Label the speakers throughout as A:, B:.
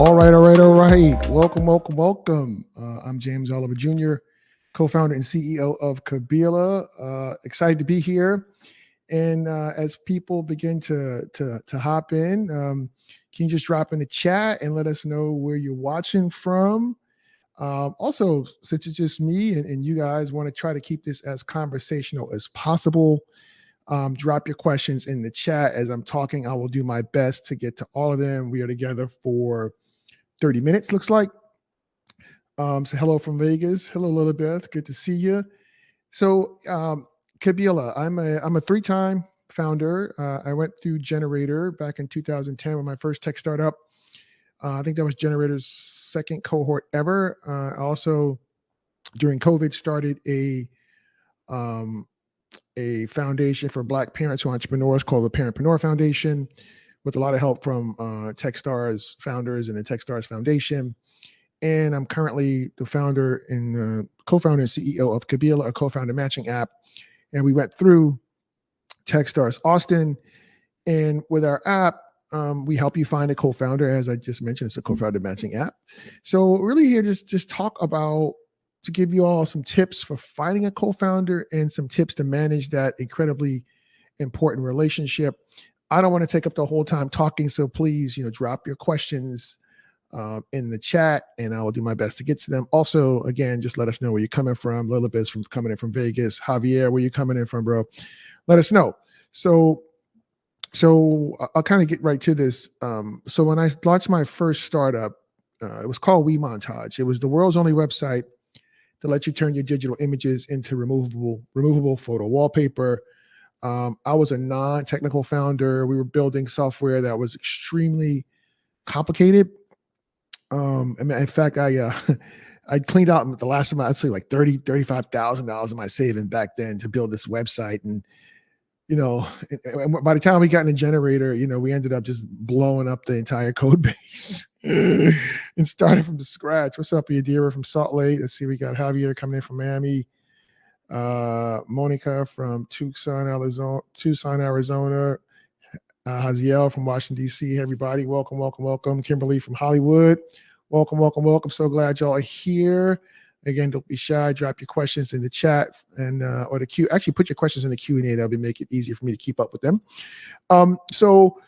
A: All right. Welcome. I'm James Oliver Jr., co-founder and CEO of Kabila. Excited to be here. And as people begin to hop in, can you just drop in the chat and let us know where you're watching from? Also, since it's just me and you guys want to try to keep this as conversational as possible, drop your questions in the chat as I'm talking. I will do my best to get to all of them. We are together for 30 minutes, looks like. So hello from Vegas. Hello, Lilibeth. Good to see you. So Kabila, I'm a three-time founder. I went through Generator back in 2010 with my first tech startup. I think that was Generator's second cohort ever. I also, during COVID, started a foundation for Black parents who are entrepreneurs called the Parentpreneur Foundation, with a lot of help from Techstars founders and the Techstars Foundation. And I'm currently the founder and co-founder and CEO of Kabila, a co-founder matching app. And we went through Techstars Austin. And with our app, we help you find a co-founder. As I just mentioned, it's a co-founder matching app. So really here, just talk about, to give you all some tips for finding a co-founder and some tips to manage that incredibly important relationship. I don't want to take up the whole time talking, so please, drop your questions in the chat, and I will do my best to get to them. Also, again, just let us know where you're coming from. Lilibeth's coming in from Vegas. Javier, where you coming in from, bro? Let us know. So I'll kind of get right to this. So when I launched my first startup, it was called WeMontage. It was the world's only website to let you turn your digital images into removable photo wallpaper. I was a non-technical founder. We were building software that was extremely complicated. In fact, I cleaned out the last time, I'd say like $35,000 of my savings back then to build this website. And, by the time we got in a Generator, we ended up just blowing up the entire code base and started from scratch. What's up, Yadira from Salt Lake? Let's see, we got Javier coming in from Miami. Monica from Tucson, Arizona. Haziel from Washington, D.C. Everybody, welcome. Kimberly from Hollywood. Welcome. So glad y'all are here. Again, don't be shy. Drop your questions in the chat and or the queue. Actually, put your questions in the Q&A. That'll make it easier for me to keep up with them. So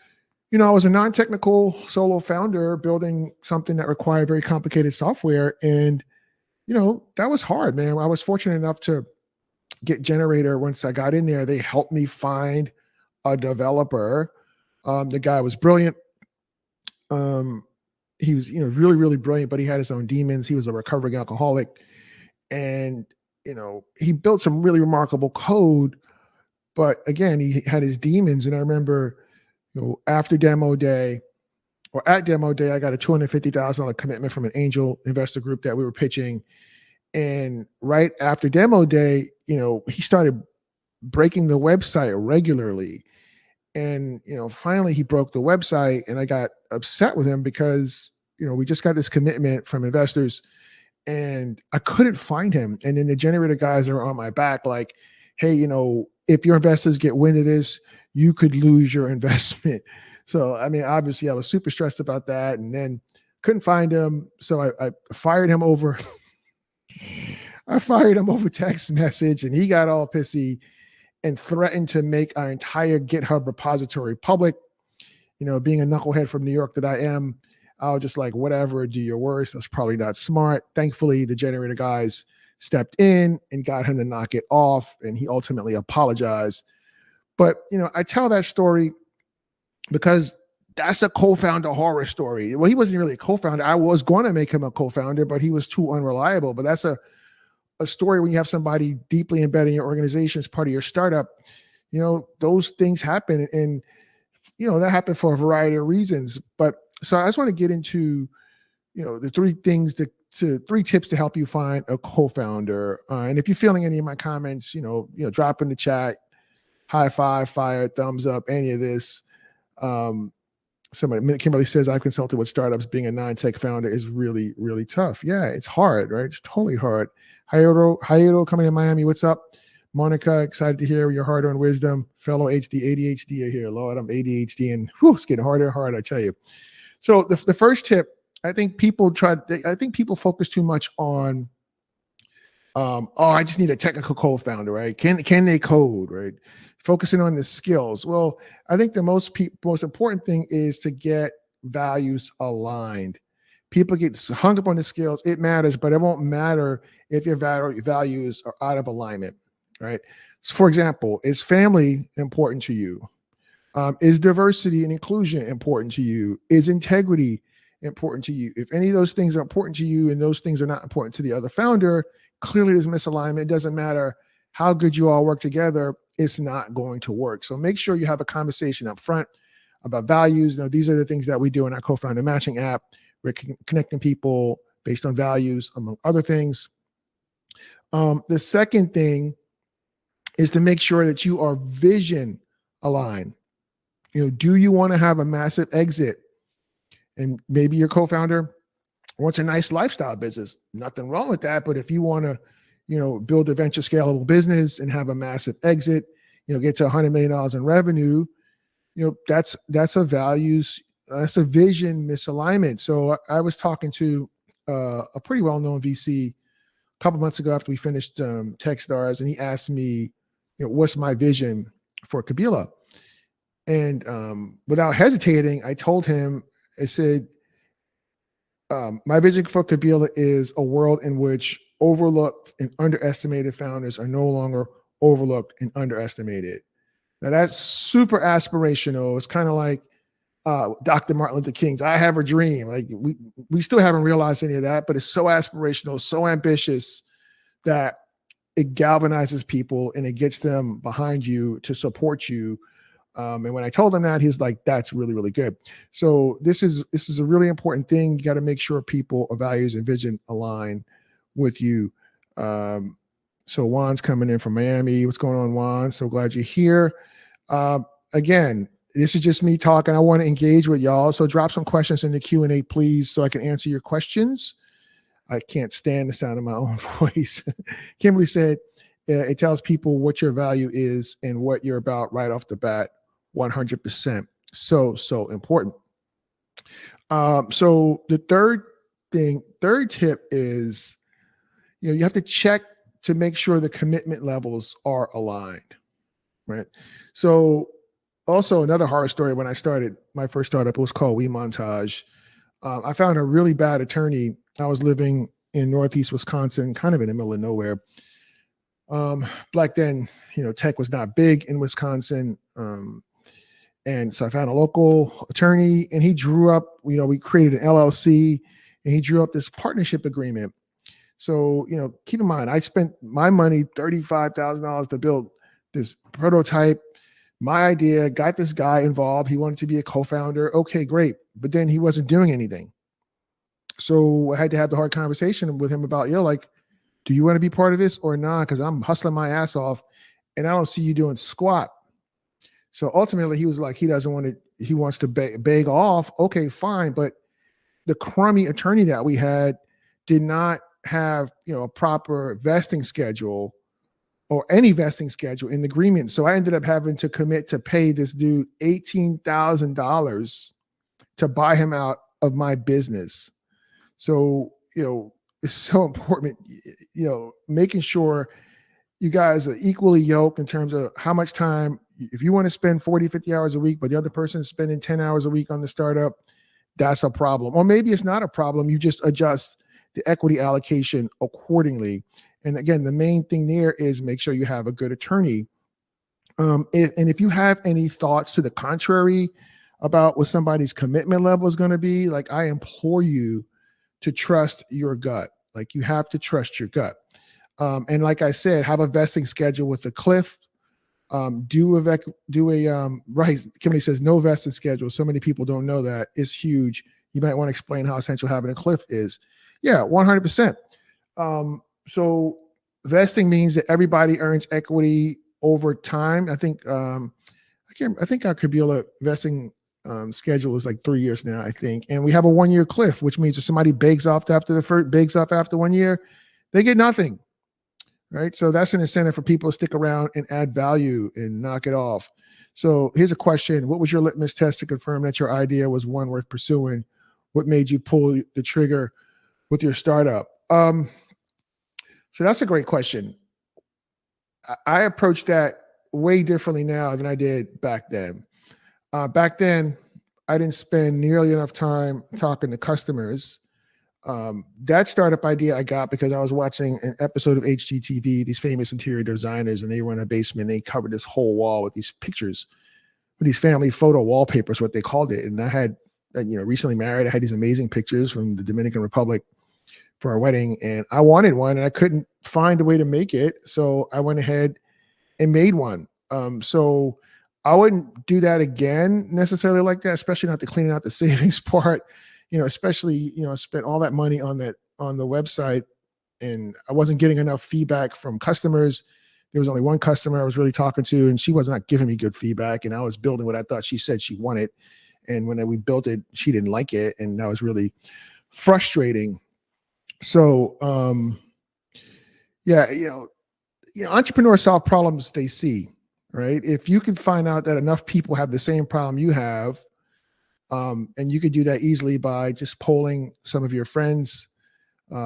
A: I was a non-technical solo founder building something that required very complicated software. And, that was hard, man. I was fortunate enough to get Generator. Once I got in there, they helped me find a developer. The guy was brilliant. He was, really, really brilliant, but he had his own demons. He was a recovering alcoholic. And, he built some really remarkable code. But again, he had his demons. And I remember, after demo day, or at demo day, I got a $250,000 commitment from an angel investor group that we were pitching. And right after demo day, he started breaking the website regularly. And, finally he broke the website, and I got upset with him because, we just got this commitment from investors and I couldn't find him. And then the Generator guys are on my back like, hey, if your investors get wind of this, you could lose your investment. So, obviously I was super stressed about that, and then couldn't find him. So I fired him over. I fired him over text message, and he got all pissy and threatened to make our entire GitHub repository public. Being a knucklehead from New York that I am, I was just like, whatever, do your worst. That's probably not smart. Thankfully, the Generator guys stepped in and got him to knock it off, and he ultimately apologized. But, I tell that story because that's a co-founder horror story. Well, he wasn't really a co-founder. I was going to make him a co-founder, but he was too unreliable. But that's a story when you have somebody deeply embedded in your organization as part of your startup. Those things happen, and that happened for a variety of reasons. But so I just want to get into the three tips to help you find a co-founder. And if you're feeling any of my comments, drop in the chat, high five, fire, thumbs up, any of this. Kimberly says, I've consulted with startups. Being a non-tech founder is really, really tough. Yeah, it's hard, right? It's totally hard. Hayato coming in Miami. What's up? Monica, excited to hear your hard-earned wisdom. Fellow ADHD are here. Lord, I'm ADHD, and it's getting harder and harder, I tell you. So the first tip I think people focus too much on, I just need a technical co-founder, right? Can they code, right? Focusing on the skills. Well, I think the most important thing is to get values aligned. People get hung up on the skills. It matters, but it won't matter if your values are out of alignment, right? So for example, is family important to you? Is diversity and inclusion important to you? Is integrity important to you? If any of those things are important to you and those things are not important to the other founder, clearly there's misalignment. It doesn't matter how good you all work together, it's not going to work. So make sure you have a conversation up front about values. These are the things that we do in our co-founder matching app. We're connecting people based on values, among other things. The second thing is to make sure that you are vision aligned. Do you want to have a massive exit? And maybe your co-founder wants a nice lifestyle business. Nothing wrong with that. But if you want to, build a venture scalable business and have a massive exit, get to $100 million in revenue, that's a values, that's a vision misalignment. So I was talking to a pretty well-known VC a couple months ago after we finished Techstars, and he asked me, what's my vision for Kabila? And without hesitating, I told him, I said, my vision for Kabila is a world in which overlooked and underestimated founders are no longer overlooked and underestimated. Now that's super aspirational. It's kind of like Dr. Martin Luther King's "I Have a Dream." Like we still haven't realized any of that, but it's so aspirational, so ambitious that it galvanizes people and it gets them behind you to support you. And when I told him that, he was like, "That's really, really good." So this is a really important thing. You got to make sure people values and vision align with you. So Juan's coming in from Miami. What's going on, Juan? So glad you're here. Again, this is just me talking. I want to engage with y'all. So drop some questions in the Q&A, please, so I can answer your questions. I can't stand the sound of my own voice. Kimberly said, it tells people what your value is and what you're about right off the bat. 100%. So important. So the third tip is, you have to check to make sure the commitment levels are aligned, right? So also another horror story, when I started my first startup, it was called WeMontage. I found a really bad attorney. I was living in Northeast Wisconsin, kind of in the middle of nowhere. Back then, tech was not big in Wisconsin. And so I found a local attorney, and he drew up, we created an LLC, and he drew up this partnership agreement. So, keep in mind, I spent my money, $35,000 to build this prototype. My idea, got this guy involved. He wanted to be a co-founder. Okay, great. But then he wasn't doing anything. So I had to have the hard conversation with him about, do you want to be part of this or not? Because I'm hustling my ass off and I don't see you doing squat. So ultimately he was like, he wants to beg off. Okay, fine. But the crummy attorney that we had did not have, a proper vesting schedule or any vesting schedule in the agreement. So I ended up having to commit to pay this dude $18,000 to buy him out of my business. So, it's so important, making sure you guys are equally yoked in terms of how much time. If you want to spend 40, 50 hours a week, but the other person is spending 10 hours a week on the startup, that's a problem. Or maybe it's not a problem. You just adjust the equity allocation accordingly. And again, the main thing there is make sure you have a good attorney. And if you have any thoughts to the contrary about what somebody's commitment level is going to be, I implore you to trust your gut. You have to trust your gut. And like I said, have a vesting schedule with a cliff. Right. Kimberly says no vesting schedule. So many people don't know that. It's huge. You might want to explain how essential having a cliff is. Yeah, 100%. So vesting means that everybody earns equity over time. I think our Kabila vesting schedule is 3 years now, I think. And we have a 1-year cliff, which means if somebody begs off after 1 year, they get nothing. Right. So that's an incentive for people to stick around and add value and knock it off. So here's a question. What was your litmus test to confirm that your idea was one worth pursuing? what made you pull the trigger with your startup? So that's a great question. I approach that way differently now than I did back then. Back then, I didn't spend nearly enough time talking to customers. That startup idea I got because I was watching an episode of HGTV, these famous interior designers, and they were in a basement. They covered this whole wall with these pictures, with these family photo wallpapers, what they called it. And I had, recently married. I had these amazing pictures from the Dominican Republic for our wedding, and I wanted one, and I couldn't find a way to make it. So I went ahead and made one. So I wouldn't do that again necessarily like that, especially not the cleaning out the savings part. Especially, I spent all that money on the website, and I wasn't getting enough feedback from customers. There was only one customer I was really talking to, and she was not giving me good feedback. And I was building what I thought she said she wanted. And when we built it, she didn't like it. And that was really frustrating. So, entrepreneurs solve problems they see, right? If you can find out that enough people have the same problem you have, and you could do that easily by just polling some of your friends,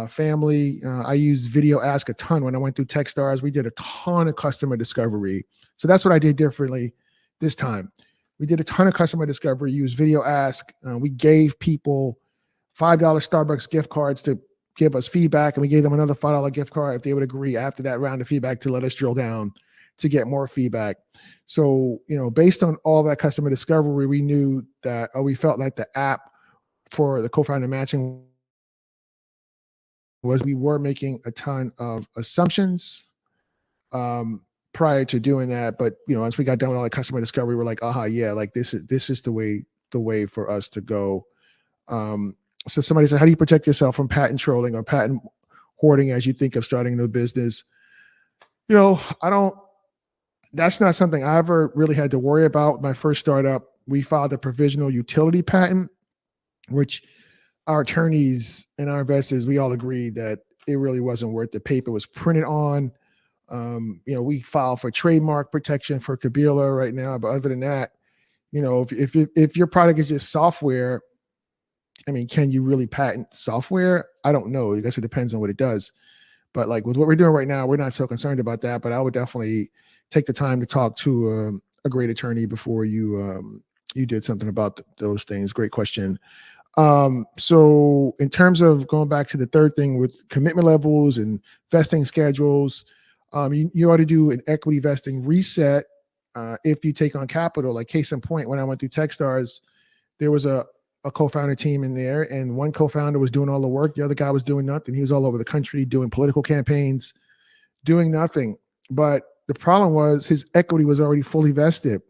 A: family. I used Video Ask a ton when I went through Techstars. We did a ton of customer discovery. So that's what I did differently this time. We did a ton of customer discovery, used Video Ask. We gave people $5 Starbucks gift cards to give us feedback, and we gave them another $5 gift card if they would agree after that round of feedback to let us drill down to get more feedback. So, based on all that customer discovery, we knew that, we felt like the app for the co-founder matching was, we were making a ton of assumptions prior to doing that. But, as we got done with all the customer discovery, we're like, yeah, like this is the way for us to go. So somebody said, how do you protect yourself from patent trolling or patent hoarding as you think of starting a new business? That's not something I ever really had to worry about. My first startup, we filed a provisional utility patent, which our attorneys and our investors, we all agreed that it really wasn't worth the paper it was printed on. We filed for trademark protection for Kabila right now. But other than that, if your product is just software, can you really patent software? I don't know. I guess it depends on what it does. But like with what we're doing right now, we're not so concerned about that. But I would definitely take the time to talk to a great attorney before you did something about those things. Great question. So in terms of going back to the third thing with commitment levels and vesting schedules, you ought to do an equity vesting reset if you take on capital. Like case in point, when I went through Techstars, there was a co-founder team in there, and one co-founder was doing all the work. The other guy was doing nothing. He was all over the country doing political campaigns, doing nothing. But the problem was his equity was already fully vested.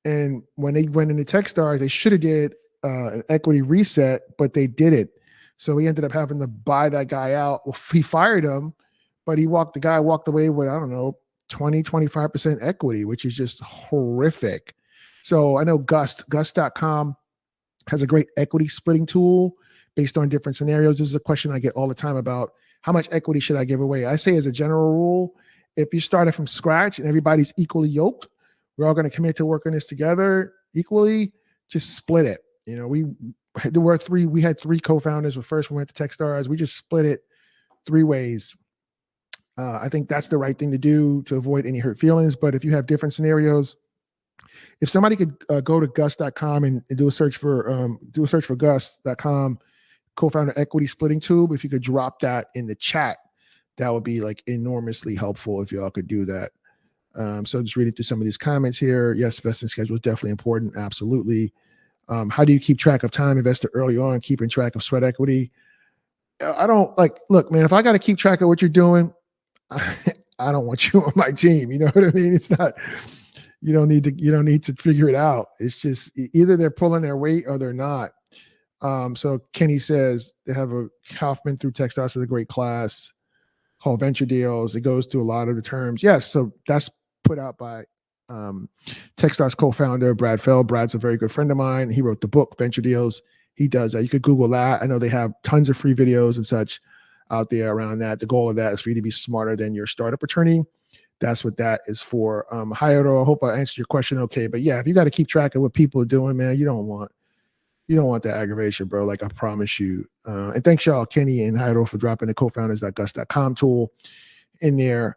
A: And when they went into Techstars, they should have did an equity reset, but they didn't. So he ended up having to buy that guy out. Well, he fired him, but the guy walked away with, 20, 25% equity, which is just horrific. So I know Gust.com has a great equity splitting tool based on different scenarios. This is a question I get all the time about how much equity should I give away? I say as a general rule, if you started from scratch and everybody's equally yoked, we're all going to commit to working this together equally, just split it. We had three co-founders. First we went to Techstars. We just split it 3 ways. I think that's the right thing to do to avoid any hurt feelings. But if you have different scenarios, if somebody could go to Gust.com and do a search for Gust.com co-founder equity splitting tube, if you could drop that in the chat, that would be like enormously helpful if y'all could do that. So just reading through some of these comments here. Yes, vesting schedule is definitely important. Absolutely. How do you keep track of time invested early on, keeping track of sweat equity? I don't look, man, if I got to keep track of what you're doing, I don't want you on my team. You know what I mean? It's not, you don't need to figure it out. It's just either they're pulling their weight or they're not. So Kenny says they have a Kaufman through Techstars is a great class called Venture Deals. It goes through a lot of the terms. Yes. So that's put out by Techstars co-founder Brad Feld. Brad's a very good friend of mine. He wrote the book Venture Deals. He does that. You could Google that. I know they have tons of free videos and such out there around that. The goal of that is for you to be smarter than your startup attorney. That's what that is for. Hayaro, I hope I answered your question okay. But yeah, if you got to keep track of what people are doing, man, you don't want You don't want that aggravation, bro. Like I promise you. And thanks y'all, Kenny and Hyro, for dropping the cofounders.gus.com tool in there.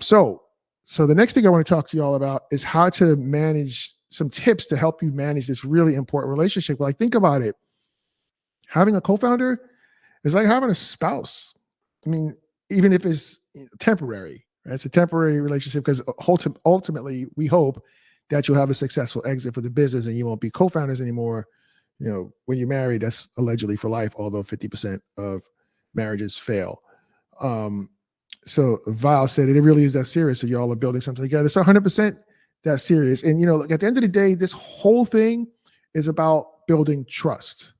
A: So the next thing I want to talk to y'all about is how to manage some tips to help you manage this really important relationship. Like think about it. Having a co-founder is like having a spouse. I mean, even if it's temporary, right? It's a temporary relationship because ultimately we hope that you'll have a successful exit for the business and you won't be co-founders anymore. You know, when you're married, that's allegedly for life, although 50% of marriages fail. So Val said it really is that serious. So y'all are building something together. It's 100% that serious. And, you know, at the end of the day, this whole thing is about building trust.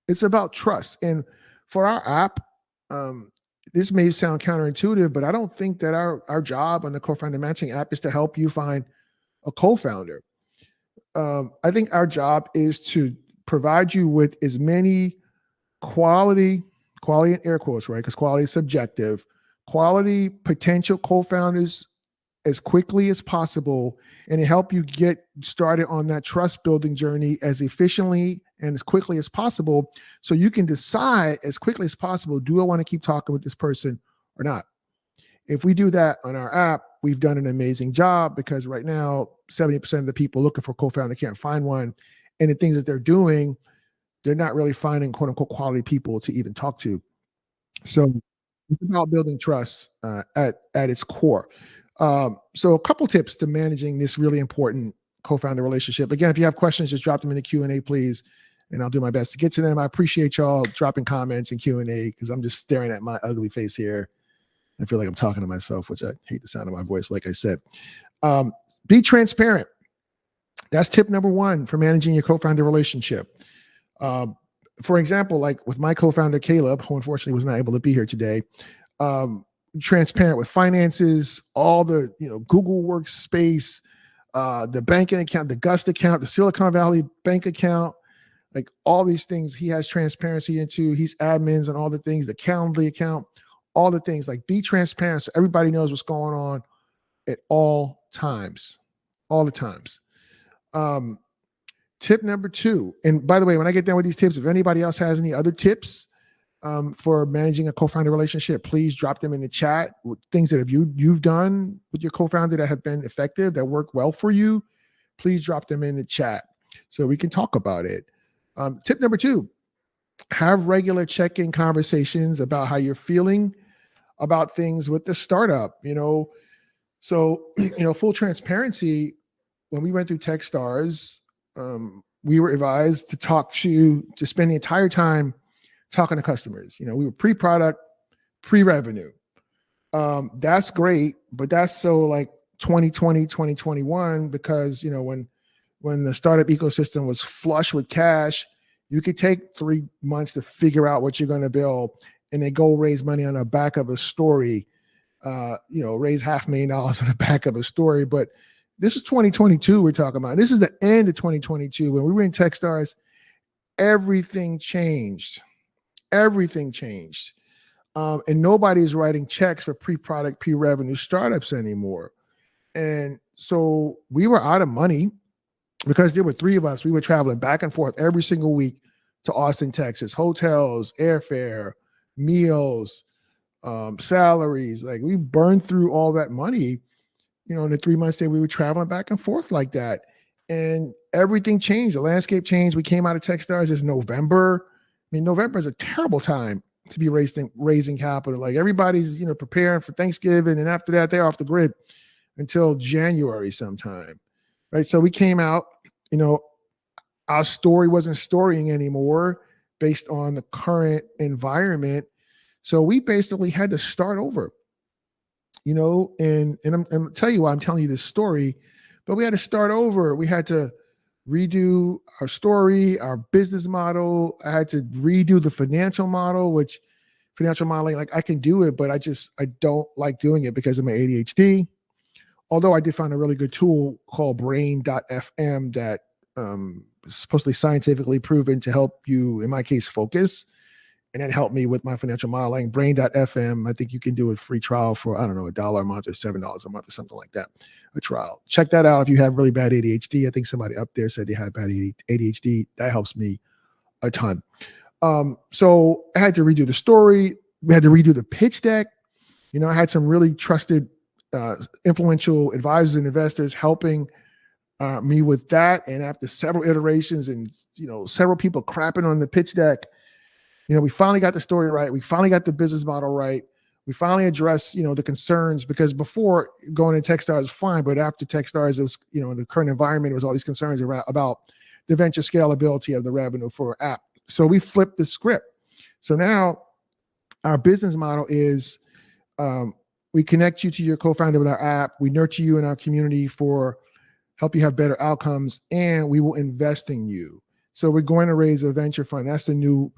A: It's about trust. And for our app, this may sound counterintuitive, but I don't think that our job on the co-founder matching app is to help you find a co-founder. I think our job is to provide you with as many quality in air quotes, right? Because quality is subjective, quality potential co-founders as quickly as possible and to help you get started on that trust building journey as efficiently and as quickly as possible so you can decide as quickly as possible, do I want to keep talking with this person or not? If we do that on our app, we've done an amazing job because right now, 70% of the people looking for co-founder can't find one. And the things that they're doing, they're not really finding quote unquote quality people to even talk to. So it's about building trust at its core. So a couple tips to managing this really important co-founder relationship. Again, if you have questions, just drop them in the Q&A, please. And I'll do my best to get to them. I appreciate y'all dropping comments and Q&A because I'm just staring at my ugly face here. I feel like I'm talking to myself, which I hate the sound of my voice, like I said. Be transparent. That's tip number one for managing your co-founder relationship. For example, like with my co-founder, Caleb, who unfortunately was not able to be here today, transparent with finances, all the, Google Workspace, the banking account, the Gust account, the Silicon Valley bank account, like all these things he has transparency into. He's admins and all the things, the Calendly account, all the things. Like be transparent so everybody knows what's going on at all times, all the times. Tip number two, and by the way, when I get done with these tips, if anybody else has any other tips for managing a co-founder relationship, please drop them in the chat. Things that you've done with your co-founder that have been effective, that work well for you, please drop them in the chat so we can talk about it. Tip number two, have regular check-in conversations about how you're feeling about things with the startup. So full transparency, when we went through Techstars, we were advised to spend the entire time talking to customers. We were pre-product, pre-revenue. That's great, but that's so like 2020, 2021, because, when the startup ecosystem was flush with cash, you could take 3 months to figure out what you're going to build and then go raise money on the back of a story, raise $500,000 on the back of a story. But this is 2022 we're talking about. This is the end of 2022. When we were in Techstars, everything changed. Everything changed. And nobody's writing checks for pre-product, pre-revenue startups anymore. And so we were out of money because there were 3 of us. We were traveling back and forth every single week to Austin, Texas, hotels, airfare, meals, salaries. Like we burned through all that money, in the 3 months that we were traveling back and forth like that. And everything changed. The landscape changed. We came out of Techstars as November. I mean, November is a terrible time to be raising capital. Like everybody's, preparing for Thanksgiving. And after that, they're off the grid until January sometime. Right. So we came out, our story wasn't storying anymore based on the current environment. So we basically had to start over, and I'm tell you why I'm telling you this story, but we had to start over. We had to redo our story, our business model. I had to redo the financial model, which financial modeling, like I can do it, but I don't like doing it because of my ADHD. Although I did find a really good tool called brain.fm that is supposedly scientifically proven to help you, in my case, focus. And that helped me with my financial modeling. Brain.fm, I think you can do a free trial for, I don't know, $1 a month or $7 a month or something like that, a trial. Check that out if you have really bad ADHD. I think somebody up there said they had bad ADHD. That helps me a ton. So I had to redo the story. We had to redo the pitch deck. I had some really trusted, influential advisors and investors helping me with that. And after several iterations and, several people crapping on the pitch deck, we finally got the story right. We finally got the business model right. We finally addressed, the concerns, because before going to Techstars was fine, but after Techstars, it was, in the current environment, it was all these concerns about the venture scalability of the revenue for our app. So we flipped the script. So now our business model is, we connect you to your co-founder with our app. We nurture you in our community for help you have better outcomes, and we will invest in you. So we're going to raise a venture fund. That's the new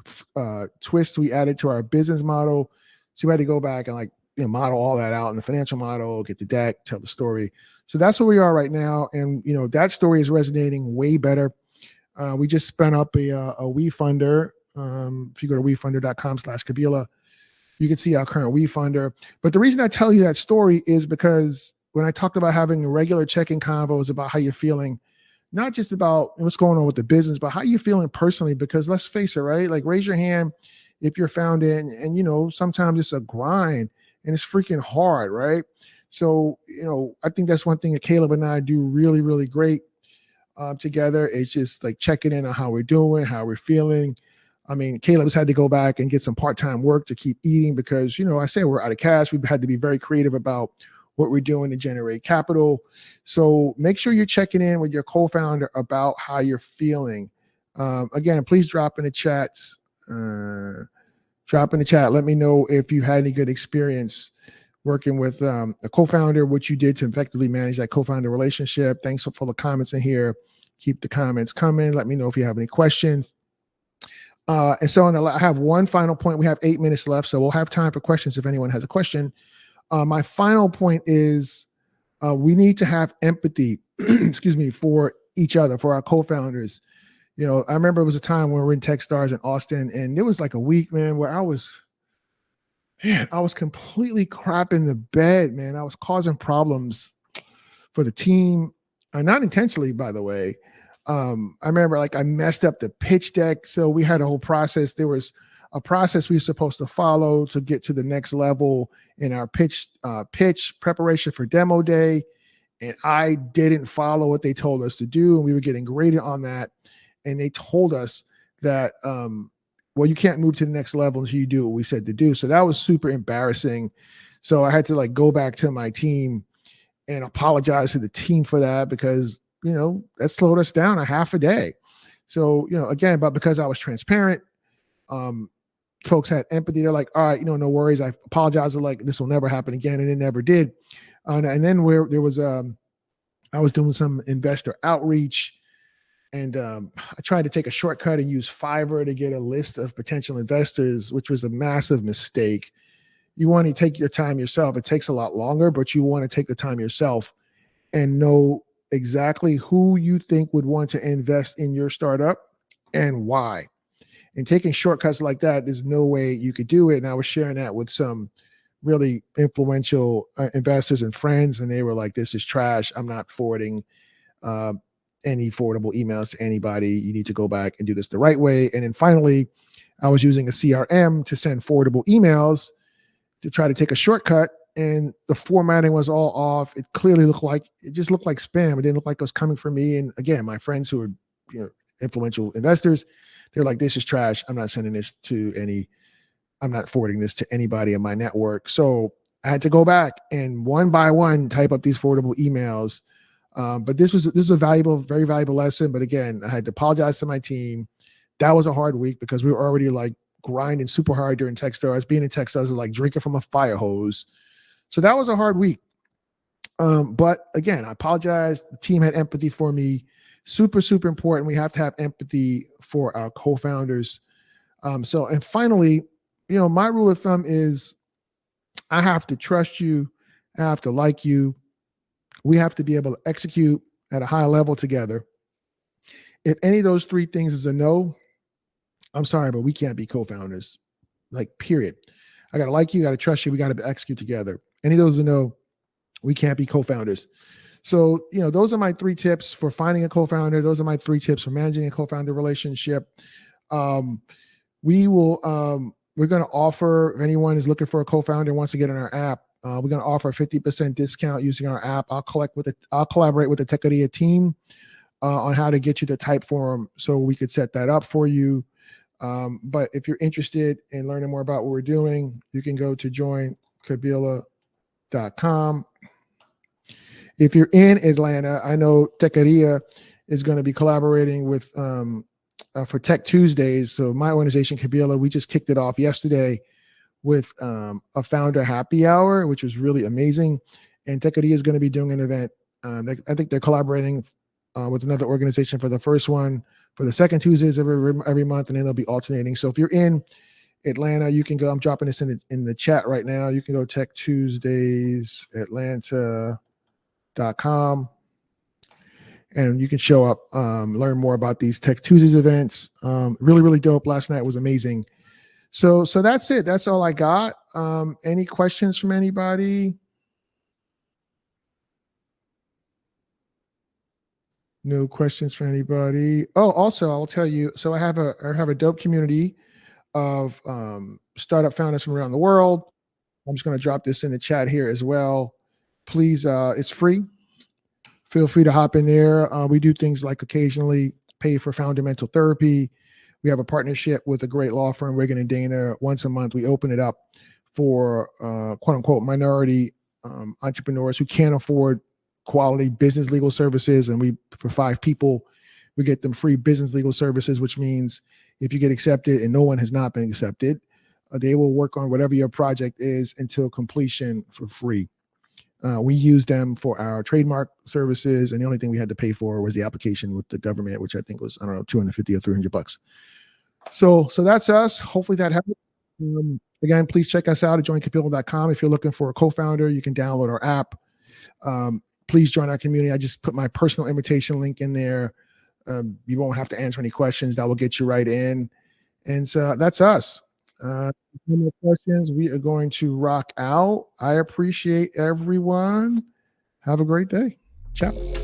A: twist we added to our business model. So we had to go back and model all that out in the financial model, get the deck, tell the story. So that's where we are right now. And, that story is resonating way better. We just spun up a WeFunder. If you go to wefunder.com/Kabila, you can see our current WeFunder. But the reason I tell you that story is because when I talked about having regular check-in convos about how you're feeling, not just about what's going on with the business, but how you feeling personally, because let's face it, right? Like, raise your hand if you're founder and sometimes it's a grind and it's freaking hard, right? So, I think that's one thing that Caleb and I do really, really great together. It's just like checking in on how we're doing, how we're feeling. I mean, Caleb's had to go back and get some part-time work to keep eating because, I say we're out of cash. We've had to be very creative about what we're doing to generate capital. So make sure you're checking in with your co-founder about how you're feeling. Again, please drop in the chats. Let me know if you had any good experience working with a co-founder, what you did to effectively manage that co-founder relationship. Thanks for the comments in here. Keep the comments coming. Let me know if you have any questions. And so I have one final point. We have 8 minutes left, so we'll have time for questions if anyone has a question. My final point is we need to have empathy, for each other, for our co-founders. I remember it was a time when we were in Techstars in Austin, and there was like a week, man, where I was completely crapping the bed, man. I was causing problems for the team, not intentionally, by the way. I remember I messed up the pitch deck. So we had a whole process. There was a process we were supposed to follow to get to the next level in our pitch preparation for demo day. And I didn't follow what they told us to do. And we were getting graded on that. And they told us that, you can't move to the next level until you do what we said to do. So that was super embarrassing. So I had to go back to my team and apologize to the team for that because, that slowed us down a half a day. So, again, but because I was transparent, folks had empathy. They're like, all right, no worries. I apologize. They're like, this will never happen again. And it never did. And then there was, I was doing some investor outreach, and I tried to take a shortcut and use Fiverr to get a list of potential investors, which was a massive mistake. You want to take your time yourself. It takes a lot longer, but you want to take the time yourself and know exactly who you think would want to invest in your startup and why. And taking shortcuts like that, there's no way you could do it. And I was sharing that with some really influential investors and friends, and they were like, this is trash. I'm not forwarding any forwardable emails to anybody. You need to go back and do this the right way. And then finally, I was using a CRM to send forwardable emails to try to take a shortcut, and the formatting was all off. It clearly looked like spam. It didn't look like it was coming from me. And again, my friends who are influential investors, they're like, this is trash. I'm not sending this I'm not forwarding this to anybody in my network. So I had to go back and one by one type up these forwardable emails. But this is a very valuable lesson. But again, I had to apologize to my team. That was a hard week because we were already grinding super hard during Techstars. Being in Techstars is like drinking from a fire hose. So that was a hard week. But again, I apologize. The team had empathy for me. Super, super important. We have to have empathy for our co-founders. And finally, my rule of thumb is I have to trust you. I have to like you. We have to be able to execute at a high level together. If any of those three things is a no, I'm sorry, but we can't be co-founders. Period. I got to like you, got to trust you, we got to execute together. Any of those is a no, we can't be co-founders. So, those are my 3 tips for finding a co-founder. Those are my 3 tips for managing a co-founder relationship. We will. We're going to offer, if anyone is looking for a co-founder and wants to get on our app, we're going to offer a 50% discount using our app. I'll collaborate with the Techeria team on how to get you the type form so we could set that up for you. But if you're interested in learning more about what we're doing, you can go to joinkabila.com. If you're in Atlanta, I know Techeria is going to be collaborating with for Tech Tuesdays. So my organization, Kabila, we just kicked it off yesterday with a founder happy hour, which was really amazing. And Techeria is going to be doing an event. I think they're collaborating with another organization for the first one, for the second Tuesdays every month, and then they'll be alternating. So if you're in Atlanta, you can go. I'm dropping this in the chat right now. You can go Tech Tuesdays Atlanta.com. And you can show up, learn more about these Tech Tuesdays events. Really, really dope. Last night was amazing. So that's it. That's all I got. Any questions from anybody? No questions for anybody. Oh, also, I'll tell you. So I have a dope community of startup founders from around the world. I'm just going to drop this in the chat here as well. Please, it's free. Feel free to hop in there. We do things like occasionally pay for founder mental therapy. We have a partnership with a great law firm, Reagan and Dana. Once a month, we open it up for quote unquote minority entrepreneurs who can't afford quality business legal services. And for 5 people, we get them free business legal services, which means if you get accepted and no one has not been accepted, they will work on whatever your project is until completion for free. We use them for our trademark services, and the only thing we had to pay for was the application with the government, which I think was, I don't know, $250 or $300. So that's us. Hopefully that helped. Again, please check us out at joinkabila.com. If you're looking for a co-founder, you can download our app. Please join our community. I just put my personal invitation link in there. You won't have to answer any questions. That will get you right in. And so that's us. No more questions. We are going to rock out. I appreciate everyone. Have a great day. Ciao.